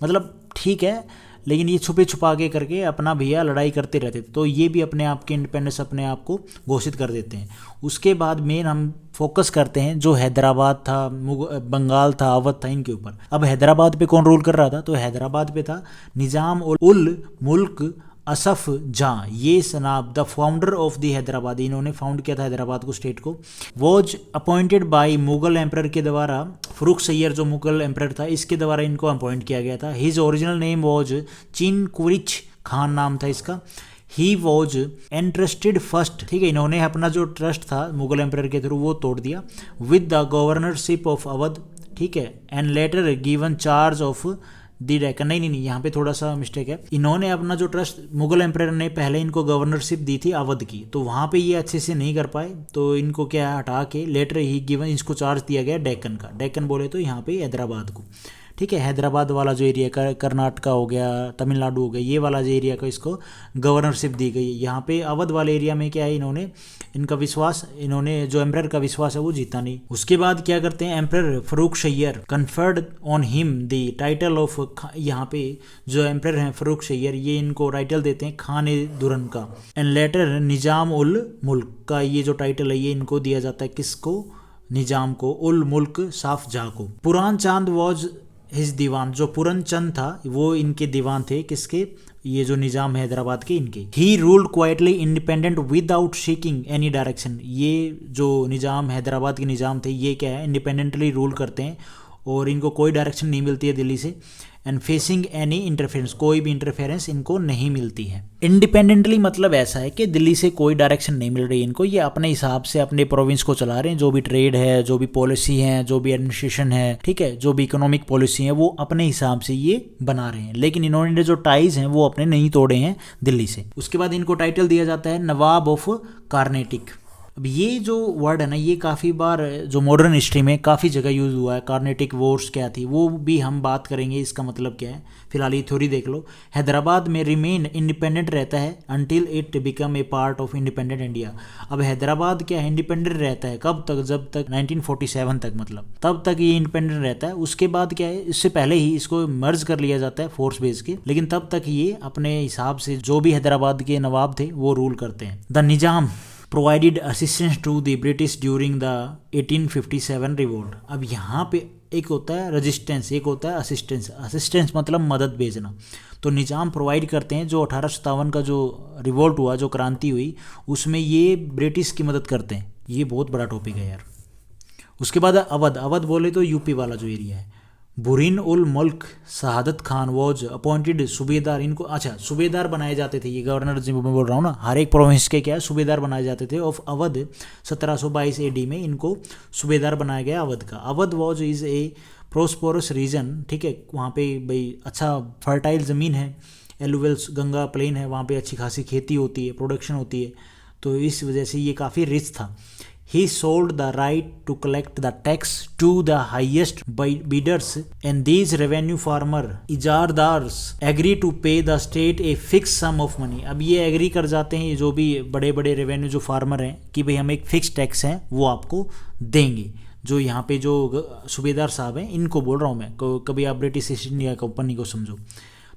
मतलब ठीक है, लेकिन ये छुपे छुपा के करके अपना भैया लड़ाई करते रहते थे, तो ये भी अपने आप के इंडिपेंडेंस अपने आप को घोषित कर देते हैं। उसके बाद मेन हम फोकस करते हैं जो हैदराबाद था, बंगाल था, अवध था, इनके ऊपर। अब हैदराबाद पे कौन रूल कर रहा था, तो हैदराबाद पे था निजाम उल मुल्क असफ जहाँ, ये सनाब the founder of the Hyderabad, इन्होंने फाउंड किया था हैदराबाद को, स्टेट को। Was appointed by Mughal emperor के द्वारा, फरूख सैयर जो मुगल एम्पर था इसके द्वारा इनको अपॉइंट किया गया था। His original name was Chinqilich Khan नाम था इसका। ही वॉज एंट्रस्टेड फर्स्ट, ठीक है, इन्होंने अपना जो ट्रस्ट था मुगल एम्पर के थ्रू वो तोड़ दिया, with the governorship of Awadh, ठीक है, and later given charge of the Deccan. नहीं, यहाँ पे थोड़ा सा मिस्टेक है, इन्होंने अपना जो ट्रस्ट, मुगल एम्पायर ने पहले इनको गवर्नरशिप दी थी अवध की, तो वहाँ पे ये अच्छे से नहीं कर पाए, तो इनको क्या हटा के लेटर ही गिवन इसको चार्ज दिया गया डेक्कन का। डेक्कन बोले तो यहाँ पे हैदराबाद को, ठीक है, हैदराबाद वाला जो एरिया का, कर्नाटका हो गया, तमिलनाडु हो गया, ये वाला जो एरिया का इसको गवर्नरशिप दी गई। यहाँ पे अवध वाले एरिया में क्या है, इन्होंने इनका विश्वास, इन्होंने जो एम्परर का विश्वास है वो जीता नहीं। उसके बाद क्या करते हैं, emperor Farrukh Siyar conferred on him the title of, यहाँ पे जो एम्परर हैं फरूख सैयर, ये इनको टाइटल देते हैं खाने दुरन का, एंड लेटर निजाम उल मुल्क का, ये जो टाइटल है ये इनको दिया जाता है किसको, निजाम को, उल मुल्क साफ जहाँ को। पुरान चांद वॉज हिज दीवान, जो पूरन चंद था वो इनके दीवान थे, किसके, ये जो निजाम हैदराबाद के इनके। He ruled quietly independent without seeking any direction, ये जो निजाम हैदराबाद के निजाम थे ये क्या है, इंडिपेंडेंटली रूल करते हैं और इनको कोई डायरेक्शन नहीं मिलती है दिल्ली से, एंड फेसिंग एनी इंटरफेरेंस, कोई भी इंटरफेरेंस इनको नहीं मिलती है। इंडिपेंडेंटली मतलब ऐसा है कि दिल्ली से कोई डायरेक्शन नहीं मिल रही इनको, ये अपने हिसाब से अपने प्रोविंस को चला रहे हैं, जो भी ट्रेड है, जो भी पॉलिसी है, जो भी एडमिनिस्ट्रेशन है, ठीक है, जो भी इकोनॉमिक पॉलिसी है वो अपने हिसाब से ये बना रहे हैं, लेकिन इन्होंने जो टाइज हैं वो अपने नहीं तोड़े हैं दिल्ली से। उसके बाद इनको टाइटल दिया जाता है नवाब ऑफ कार्नेटिक। अब ये जो वर्ड है ना, ये काफ़ी बार जो मॉडर्न हिस्ट्री में काफ़ी जगह यूज़ हुआ है। कार्नेटिक वॉर्स क्या थी वो भी हम बात करेंगे, इसका मतलब क्या है, फिलहाल ये थ्योरी देख लो। हैदराबाद में रिमेन इंडिपेंडेंट रहता है until it become a part of independent India. अब हैदराबाद क्या है, इंडिपेंडेंट रहता है कब तक, जब तक 1947 तक, मतलब तब तक ये इंडिपेंडेंट रहता है। उसके बाद क्या है, इससे पहले ही इसको मर्ज कर लिया जाता है फोर्स बेस के, लेकिन तब तक ये अपने हिसाब से जो भी हैदराबाद के नवाब थे वो रूल करते हैं। The Nizam provided assistance to the British during the 1857 revolt. अब यहाँ पे एक होता है रेजिस्टेंस, एक होता है असिस्टेंस। असिस्टेंस मतलब मदद भेजना, तो निजाम प्रोवाइड करते हैं। जो 1857 का जो रिवोल्ट हुआ, जो क्रांति हुई, उसमें ये ब्रिटिश की मदद करते हैं। ये बहुत बड़ा टॉपिक है यार। उसके बाद अवध, अवध बोले तो यूपी वाला जो एरिया है। बुरीन उल मुल्क शहादत खान वॉज अपॉइंटेड सूबेदार, इनको अच्छा सूबेदार बनाए जाते थे, ये गवर्नर जी मैं बोल रहा हूँ ना, हर एक प्रोविंस के क्या है सूबेदार बनाए जाते थे। ऑफ अवध 1722 AD में इनको सूबेदार बनाया गया अवध का। Awadh was is a prosperous region, ठीक है, वहाँ पे भाई अच्छा फर्टाइल ज़मीन है, एलुवेल्स गंगा प्लेन है, वहाँ पे अच्छी खासी खेती होती है, प्रोडक्शन होती है, तो इस वजह से ये काफ़ी रिच था। He sold the right to collect the tax to the highest bidders, and these revenue farmer ijaradars agree to pay the state a fix sum of money. अब ये एग्री कर जाते हैं, ये जो भी बड़े बड़े रेवेन्यू जो फार्मर हैं, कि भाई हम एक फिक्स टैक्स है वो आपको देंगे। जो यहाँ पे जो सूबेदार साहब हैं इनको बोल रहा हूँ मैं, कभी आप ब्रिटिश ईस्ट इंडिया कंपनी को समझो।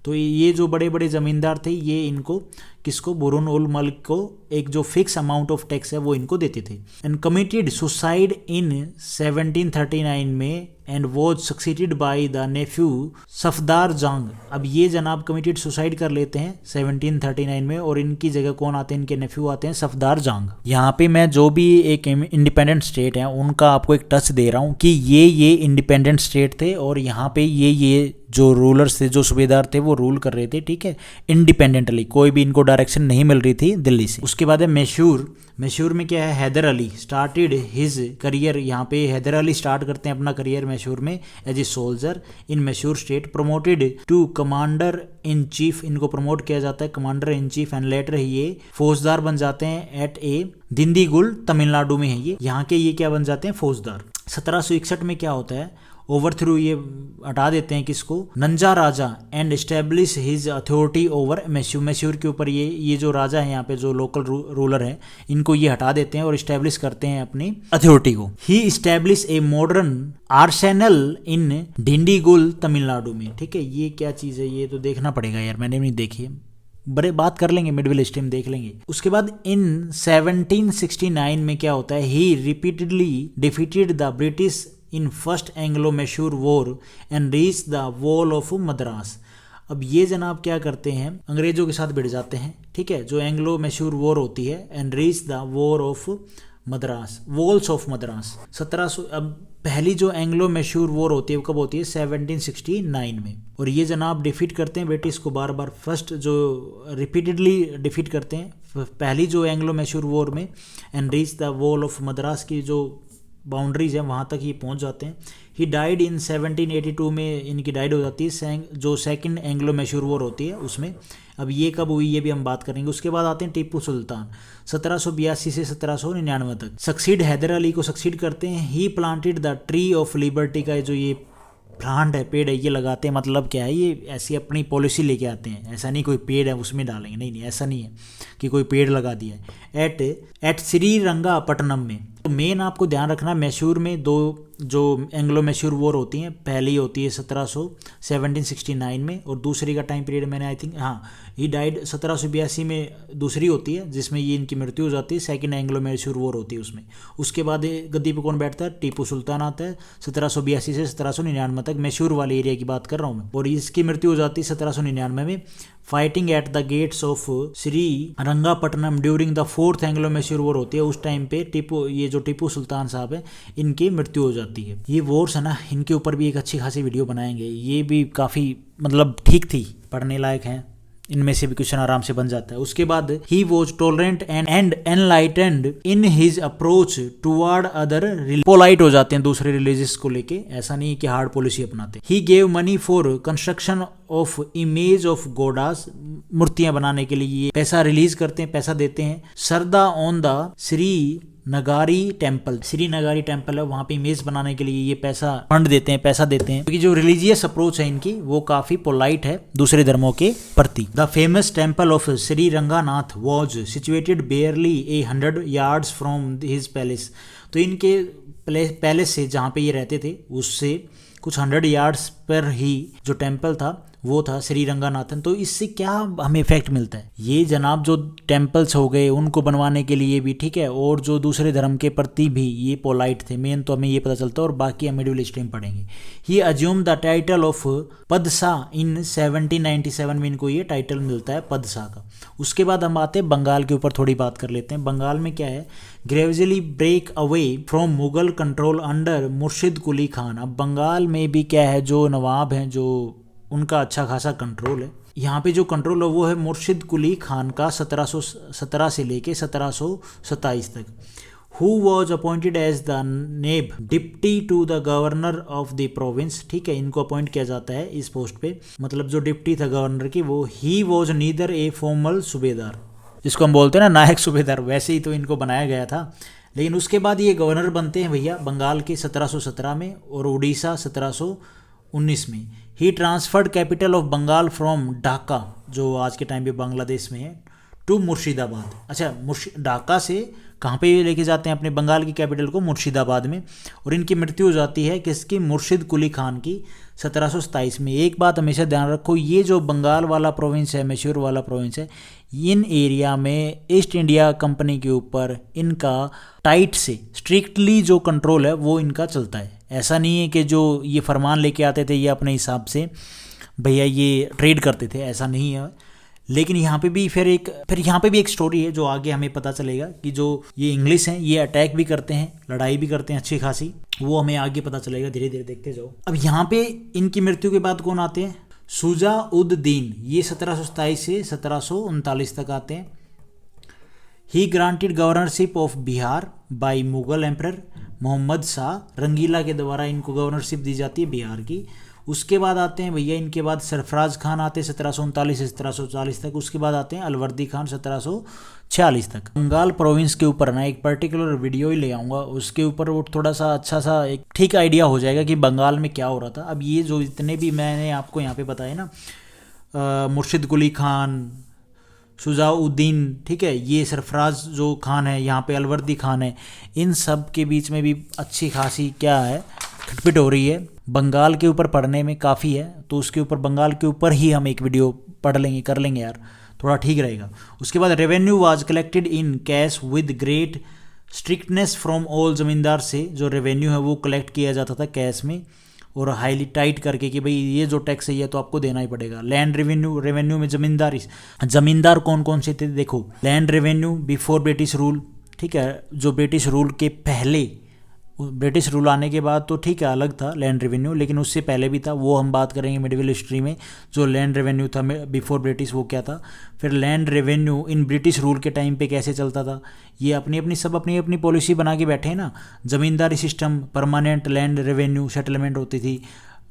तो ये जो बड़े बड़े ज़मींदार थे ये इनको किसको, बुरुन उल मल्क को एक जो फिक्स अमाउंट ऑफ टैक्स है वो इनको देते थे। एंड कमिटेड सुसाइड इन 1739 में and was succeeded by the nephew Safdar Jang. अब ये जनाब कमिटेड सुसाइड कर लेते हैं 1739 में, और इनकी जगह कौन आते हैं, इनके नेफ्यू आते हैं सफदार जंग। यहाँ पे मैं जो भी एक इंडिपेंडेंट स्टेट है उनका आपको एक टच दे रहा हूँ कि ये इंडिपेंडेंट स्टेट थे, और यहाँ पे ये जो रूलर्स थे, जो सूबेदार थे वो रूल कर रहे थे, ठीक है, इंडिपेंडेंटली, कोई भी इनको डायरेक्शन नहीं मिल रही थी दिल्ली से। उसके बाद है मैसूर में क्या है, Hyder Ali started his career. यहाँ पे हैदर अली स्टार्ट करते हैं अपना करियर मैसूर में as a soldier in Mysore state, promoted to commander in chief, इनको प्रमोट किया जाता है commander in chief, and later ये फौजदार बन जाते हैं एट ए दिंडीगुल, तमिलनाडु में है ये, यहाँ के ये क्या बन जाते हैं, फौजदार। 1761 में क्या होता है, ओवरथ्रू, ये हटा देते हैं किसको, Nanja Raja, and establish his authority over Mysore के ऊपर ये जो राजा है यहाँ पे जो लोकल रूलर है इनको ये हटा देते हैं और इस्टेब्लिश करते हैं अपनी अथॉरिटी को। ही इस्टेब्लिश ए मॉडर्न आर्सेनल इन डिंडीगुल तमिलनाडु में, ठीक है। ये क्या चीज़ है, ये तो देखना पड़ेगा यार, मैंने नहीं देखी है, बड़े बात कर लेंगे, मिडविल स्ट्रीम देख लेंगे। उसके बाद इन 1769 में क्या होता है, he repeatedly defeated the British in first Anglo Mysore war and reach the wall of Madras. अब ये जनाब क्या करते हैं, अंग्रेजों के साथ भिड़ जाते हैं, ठीक है, जो एंग्लो मैसूर वॉर होती है, and reach the war of Madras, walls of Madras 1700। अब पहली जो एंग्लो मैसूर वॉर होती है वो कब होती है, 1769 में, और ये जनाब डिफीट करते हैं ब्रिटिश को बार बार, फर्स्ट जो रिपीटेडली डिफीट करते हैं पहली जो एंग्लो मैसूर वॉर में, and reach the wall of Madras की जो बाउंड्रीज है वहाँ तक ये पहुँच जाते हैं। ही डाइड इन 1782 में इनकी डाइड हो जाती है, जो सेकंड एंग्लो मैसूर वॉर होती है उसमें। अब ये कब हुई ये भी हम बात करेंगे। उसके बाद आते हैं टीपू सुल्तान 1782 से 1799 तक, सक्सीड हैदर अली को सक्सीड करते हैं। He planted the tree of liberty का जो ये प्लांट है, पेड़ है, ये लगाते हैं, मतलब क्या है, ये ऐसी अपनी पॉलिसी लेके आते हैं, ऐसा नहीं कोई पेड़ है उसमें डालेंगे, नहीं ऐसा नहीं है कि कोई पेड़ लगा दिया है। एट श्रीरंगापट्टनम में, तो मेन आपको ध्यान रखना, मैसूर में दो जो एंग्लो मैसूर वॉर होती हैं, पहली होती है 1769 में, और दूसरी का टाइम पीरियड मैंने आई थिंक, हाँ, ही डाइड 1782 में दूसरी होती है जिसमें ये इनकी मृत्यु हो जाती है, सेकंड एंग्लो मैसूर वॉर होती है उसमें। उसके बाद गद्दी पे कौन बैठता है, टीपू सुल्तान आता है 1782 से 1799 तक, मैसूर वाले एरिया की बात कर रहा हूँ मैं, और इसकी मृत्यु हो जाती है 1799 में। Fighting at the gates of Shri Rangapattanam during the fourth Anglo Mysore war होती है, उस टाइम पे ये जो टीपू सुल्तान साहब है इनकी मृत्यु हो जाती है। ये वॉर्स है ना, इनके ऊपर भी एक अच्छी खासी वीडियो बनाएंगे, ये भी काफ़ी मतलब ठीक थी, पढ़ने लायक हैं, इनमें से भी क्वेश्चन आराम से बन जाता है। उसके बाद he was tolerant and enlightened in his approach toward other, polite हो जाते हैं दूसरे रिलीजियस को लेके, ऐसा नहीं कि हार्ड पॉलिसी अपनाते। He gave money for construction of image of goddess, मूर्तियां बनाने के लिए ये पैसा रिलीज करते हैं, पैसा देते हैं। Sharada on the Sringeri temple, Sringeri temple है, वहाँ पे इमेज बनाने के लिए ये पैसा फंड देते हैं, पैसा देते हैं, क्योंकि जो रिलीजियस अप्रोच है इनकी वो काफी पोलाइट है दूसरे धर्मों के प्रति। The famous temple of Shri Ranganatha was situated barely 100 yards from his palace. तो इनके पैलेस से जहाँ पे ये रहते थे उससे कुछ 100 yards पर ही जो टेम्पल था वो था श्री रंगानाथन। तो इससे क्या हमें इफेक्ट मिलता है, ये जनाब जो टेम्पल्स हो गए उनको बनवाने के लिए भी, ठीक है, और जो दूसरे धर्म के प्रति भी ये पोलाइट थे, मेन तो हमें ये पता चलता है, और बाकी हम मिडिल ईस्ट में पढ़ेंगे। ही अज्यूम द टाइटल ऑफ पदशाह इन 1797 में इनको ये टाइटल मिलता है पदशाह का। उसके बाद हम आते हैं बंगाल के ऊपर, थोड़ी बात कर लेते हैं। बंगाल में क्या है, gradually break away from Mughal control under Murshid Quli Khan. अब बंगाल में भी क्या है, जो नवाब हैं जो उनका अच्छा खासा कंट्रोल है, यहाँ पे जो कंट्रोल है वो है मुर्शिद कुली खान का 1717 से लेके 1727 तक। Who was appointed as the naib deputy to the governor of the province, ठीक है, इनको अपॉइंट किया जाता है इस पोस्ट पे, मतलब जो डिप्टी था गवर्नर की वो। He was neither a formal सूबेदार, जिसको हम बोलते हैं ना नायक सूबेदार, वैसे ही तो इनको बनाया गया था, लेकिन उसके बाद ये गवर्नर बनते हैं भैया बंगाल के 1717 में और उड़ीसा 1719 में। He transferred capital of Bengal from Dhaka, जो आज के टाइम पे बांग्लादेश में है, टू मुर्शिदाबाद। अच्छा, ढाका से कहाँ पे लेके जाते हैं अपने बंगाल की कैपिटल को? मुर्शिदाबाद में। और इनकी मृत्यु हो जाती है किसकी? मुर्शिद कुली खान की 1727 में। एक बात हमेशा ध्यान रखो, ये जो बंगाल वाला प्रोविंस है, मैसूर वाला प्रोविंस है, इन एरिया में ईस्ट इंडिया कंपनी के ऊपर इनका टाइट से स्ट्रिक्टली जो कंट्रोल है वो इनका चलता है। ऐसा नहीं है कि जो ये फरमान लेके आते थे ये अपने हिसाब से भैया ये ट्रेड करते थे, ऐसा नहीं है। लेकिन यहाँ पे भी फिर यहाँ पे भी एक स्टोरी है जो आगे हमें पता चलेगा कि जो ये इंग्लिश हैं ये अटैक भी करते हैं, लड़ाई भी करते हैं अच्छी खासी, वो हमें आगे पता चलेगा, धीरे धीरे देखते जाओ। अब यहाँ पे इनकी मृत्यु के बाद कौन आते हैं? शुजा उद दीन, ये 1727 से 1739 तक आते हैं। He granted governorship of Bihar by Mughal emperor Mohammad Shah Rangila के द्वारा इनको गवर्नरशिप दी जाती है बिहार की। उसके बाद आते हैं भैया, इनके बाद सरफराज खान आते हैं 1739 से 1740 तक। उसके बाद आते हैं अलवर्दी खान 1746 तक। बंगाल प्रोविंस के ऊपर ना एक पर्टिकुलर वीडियो ही ले आऊँगा, उसके ऊपर वो थोड़ा सा अच्छा सा एक ठीक आइडिया हो जाएगा कि बंगाल में क्या हो रहा था। अब ये जो इतने भी मैंने आपको यहाँ पे बताए ना, मुर्शिद कुली खान, शुजाउद्दीन, ठीक है, ये सरफराज जो खान है, यहाँ पे अलवर्दी खान है, इन सब के बीच में भी अच्छी खासी क्या है खटपट हो रही है। बंगाल के ऊपर पढ़ने में काफ़ी है, तो उसके ऊपर बंगाल के ऊपर ही हम एक वीडियो पढ़ लेंगे, कर लेंगे यार, थोड़ा ठीक रहेगा। उसके बाद revenue was collected in cash with great strictness from all, ज़मींदार से जो रेवेन्यू है वो कलेक्ट किया जाता था कैश में और हाईली टाइट करके कि भाई ये जो टैक्स है ये तो आपको देना ही पड़ेगा। लैंड रेवेन्यू, रेवेन्यू में ज़मींदार कौन कौन से थे देखो। Land revenue before British rule, ठीक है, जो ब्रिटिश रूल के पहले, ब्रिटिश रूल आने के बाद तो ठीक है अलग था लैंड रेवेन्यू, लेकिन उससे पहले भी था, वो हम बात करेंगे मिडिवल हिस्ट्री में। जो लैंड रेवेन्यू था बिफोर ब्रिटिश वो क्या था, फिर land revenue in British rule के टाइम पे कैसे चलता था, ये अपनी अपनी पॉलिसी बना के बैठे हैं ना। Zamindari system, permanent land revenue settlement होती थी,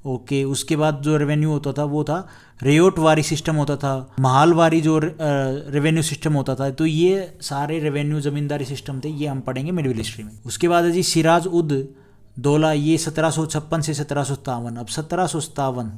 ओके। उसके बाद जो रेवेन्यू होता था वो था रेयोटवारी सिस्टम होता था, महालवारी जो रेवेन्यू सिस्टम होता था। तो ये सारे रेवेन्यू ज़मींदारी सिस्टम थे, ये हम पढ़ेंगे मिडिवल हिस्ट्री में। उसके बाद है जी सिराज उद दौला, ये 1756 से 1757। अब 1757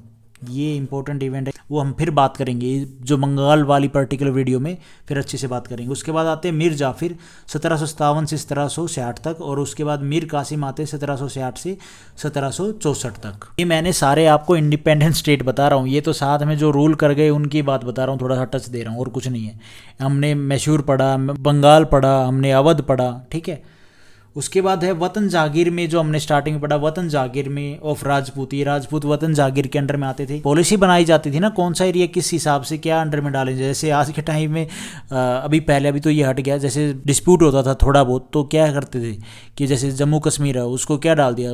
ये इंपॉर्टेंट इवेंट है, वो हम फिर बात करेंगे जो बंगाल वाली पर्टिकुलर वीडियो में फिर अच्छे से बात करेंगे। उसके बाद आते हैं मीर जाफिर 1757 से 1760 तक, और उसके बाद मीर कासिम आते हैं 1760 से 1764 तक। ये मैंने सारे आपको इंडिपेंडेंट स्टेट बता रहा हूँ, ये तो साथ में जो रूल कर गए उनकी बात बता रहा हूँ, थोड़ा सा टच दे रहा हूँ और कुछ नहीं है। हमने मैसूर पढ़ा, बंगाल पढ़ा, हमने अवध पढ़ा, ठीक है। उसके बाद है वतन जागीर में, जो हमने स्टार्टिंग में पढ़ा, वतन जागीर में ऑफ राजपूत। ये राजपूत वतन जागीर के अंडर में आते थे। पॉलिसी बनाई जाती थी ना, कौन सा एरिया किस हिसाब से क्या अंडर में डालें। जैसे आज के टाइम में अभी तो ये हट गया, जैसे डिस्प्यूट होता था थोड़ा बहुत तो क्या करते थे कि जैसे जम्मू कश्मीर है उसको क्या डाल दिया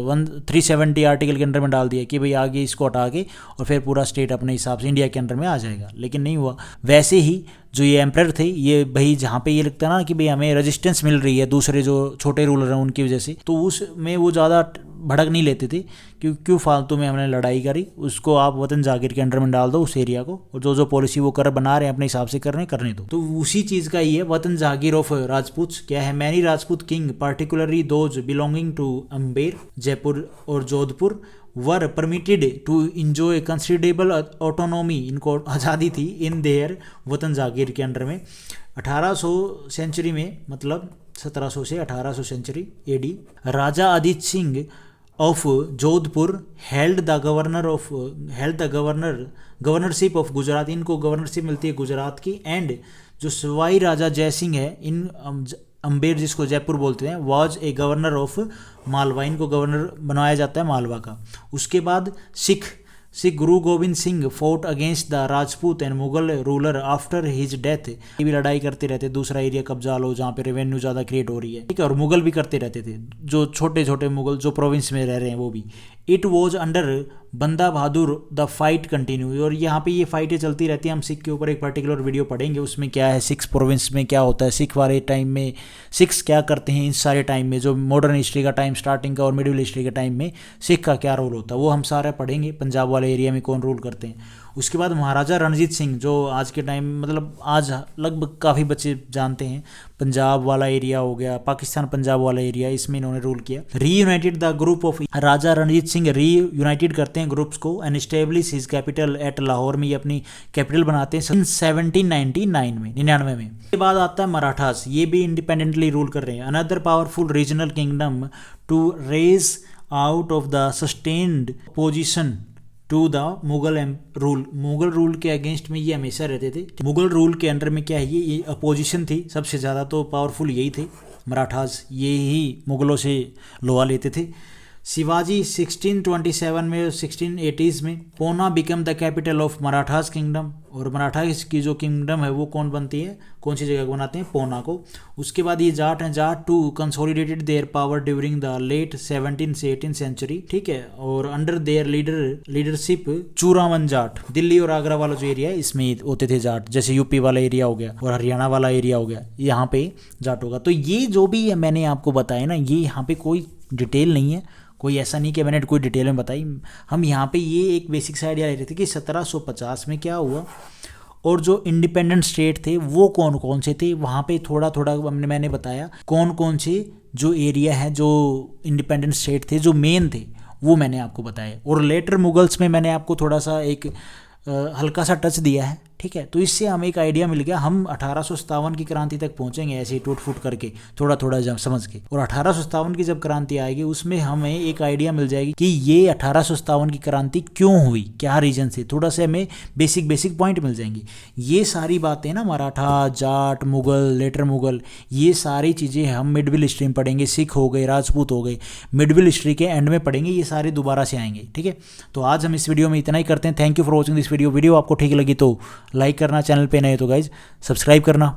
370 आर्टिकल के अंडर में डाल दिया कि भाई आगे इसको हटा के और फिर पूरा स्टेट अपने हिसाब से इंडिया के अंडर में आ जाएगा, लेकिन नहीं हुआ। वैसे ही जो ये एम्परर थे, ये भाई जहाँ पे ये लगता ना कि भाई हमें रेजिस्टेंस मिल रही है दूसरे जो छोटे रूलर हैं उनकी वजह से, तो उसमें वो ज़्यादा भड़क नहीं लेते थे, क्यों फालतू में हमने लड़ाई करी, उसको आप वतन जागीर के अंडर में डाल दो उस एरिया को, और जो पॉलिसी वो बना रहे हैं अपने हिसाब से करने दो। तो उसी चीज़ का ही है वतन जागीर ऑफ राजपूत। क्या है, many Rajput king particularly those belonging to Amber, Jaipur और Jodhpur were permitted to enjoy considerable autonomy, इनको आज़ादी थी इन देयर वतन जागीर के अंडर में। 1800 सेंचुरी में, मतलब 1700 से 1800 century AD, Raja Aditya Singh of Jodhpur held the governorship of Gujarat, इनको गवर्नरशिप मिलती है गुजरात की। एंड जो सवाई राजा जयसिंह है इन अम्बेर, जिसको जयपुर बोलते हैं, was a governor of Malwa, इनको गवर्नर बनाया जाता है मालवा का। उसके बाद सिख गुरु Govind Singh fort against the Rajput and Mughal ruler after his death, ये भी लड़ाई करते रहते, दूसरा एरिया कब्जा लो जहाँ पे रेवेन्यू ज़्यादा क्रिएट हो रही है, ठीक है। और मुगल भी करते रहते थे, जो छोटे छोटे मुगल जो प्रोविंस में रह रहे हैं वो भी। इट वॉज अंडर बंदा बहादुर द फाइट कंटिन्यू, और यहाँ पे ये फाइटें चलती रहती हैं। हम सिख के ऊपर एक पर्टिकुलर वीडियो पढ़ेंगे, उसमें क्या है सिख प्रोविंस में क्या होता है, सिख वाले टाइम में सिख्स क्या करते हैं, इस सारे टाइम में जो मॉडर्न हिस्ट्री का टाइम स्टार्टिंग का और मिडिल हिस्ट्री के टाइम में सिख का क्या रोल होता है, वो हम सारा पढ़ेंगे। पंजाब वाले एरिया में कौन रूल करते हैं। उसके बाद महाराजा रणजीत सिंह, जो आज के टाइम मतलब आज लगभग काफ़ी बच्चे जानते हैं, पंजाब वाला एरिया हो गया, पाकिस्तान पंजाब वाला एरिया, इसमें इन्होंने रूल किया। Reunited the group of, Raja Ranjit Singh reunited करते हैं ग्रुप्स को, and establish his capital eight Lahore में, ये अपनी कैपिटल बनाते हैं 1799 में, 99 में। इसके बाद आता है मराठास, ये भी इंडिपेंडेंटली रूल कर रहे हैं। Another powerful regional kingdom to raise out of the sustained position to the Mughal rule. Mughal rule के अगेंस्ट में ये हमेशा रहते थे। मुगल रूल के अंडर में क्या है, ये अपोजिशन थी, सबसे ज़्यादा तो पावरफुल यही थे मराठास, ये ही मुगलों से लोहा लेते थे। शिवाजी 1627 में, 1680s में Poona become the capital of Marathas kingdom, और मराठास की जो किंगडम है वो कौन बनती है, कौन सी जगह को बनाते हैं, पूना को। उसके बाद ये जाट हैं, Jat too consolidated their power during the late 17th से 18th सेंचुरी, ठीक है, और under their leadership Churaman Jat, Delhi और आगरा वाला जो एरिया है इसमें होते थे जाट, जैसे यूपी वाला एरिया हो गया और हरियाणा वाला एरिया हो गया, यहाँ पे जाट होगा। तो ये जो भी मैंने आपको बताया ना, ये यहाँ पे कोई डिटेल नहीं है, कोई ऐसा नहीं कि मैंने कोई डिटेल में बताई। हम यहाँ पे ये एक बेसिक सा आइडिया ले रहे थे कि 1750 में क्या हुआ, और जो इंडिपेंडेंट स्टेट थे वो कौन कौन से थे, वहाँ पे थोड़ा थोड़ा मैंने बताया कौन कौन से जो एरिया है, जो इंडिपेंडेंट स्टेट थे, जो मेन थे, वो मैंने आपको बताया। और लेटर मुगल्स में मैंने आपको थोड़ा सा एक हल्का सा टच दिया है, ठीक है। तो इससे हमें एक आइडिया मिल गया, हम 1857 की क्रांति तक पहुंचेंगे ऐसे ही टूट फूट करके, थोड़ा थोड़ा जब समझ के। और 1857 की जब क्रांति आएगी उसमें हमें एक आइडिया मिल जाएगी कि ये 1857 की क्रांति क्यों हुई, क्या रीजन से, थोड़ा सा हमें बेसिक पॉइंट मिल जाएंगे। ये सारी बातें ना, मराठा, जाट, मुगल, लेटर मुगल, ये सारी चीज़ें हम मिडविल हिस्ट्री में पढ़ेंगे। सिख हो गए, राजपूत हो गए, मिडविल हिस्ट्री के एंड में पढ़ेंगे, ये सारे दोबारा से आएंगे, ठीक है। तो आज हम इस वीडियो में इतना ही करते हैं। Thank you for watching this video. Video आपको ठीक लगी तो लाइक करना, चैनल पे नए तो गाइज सब्सक्राइब करना।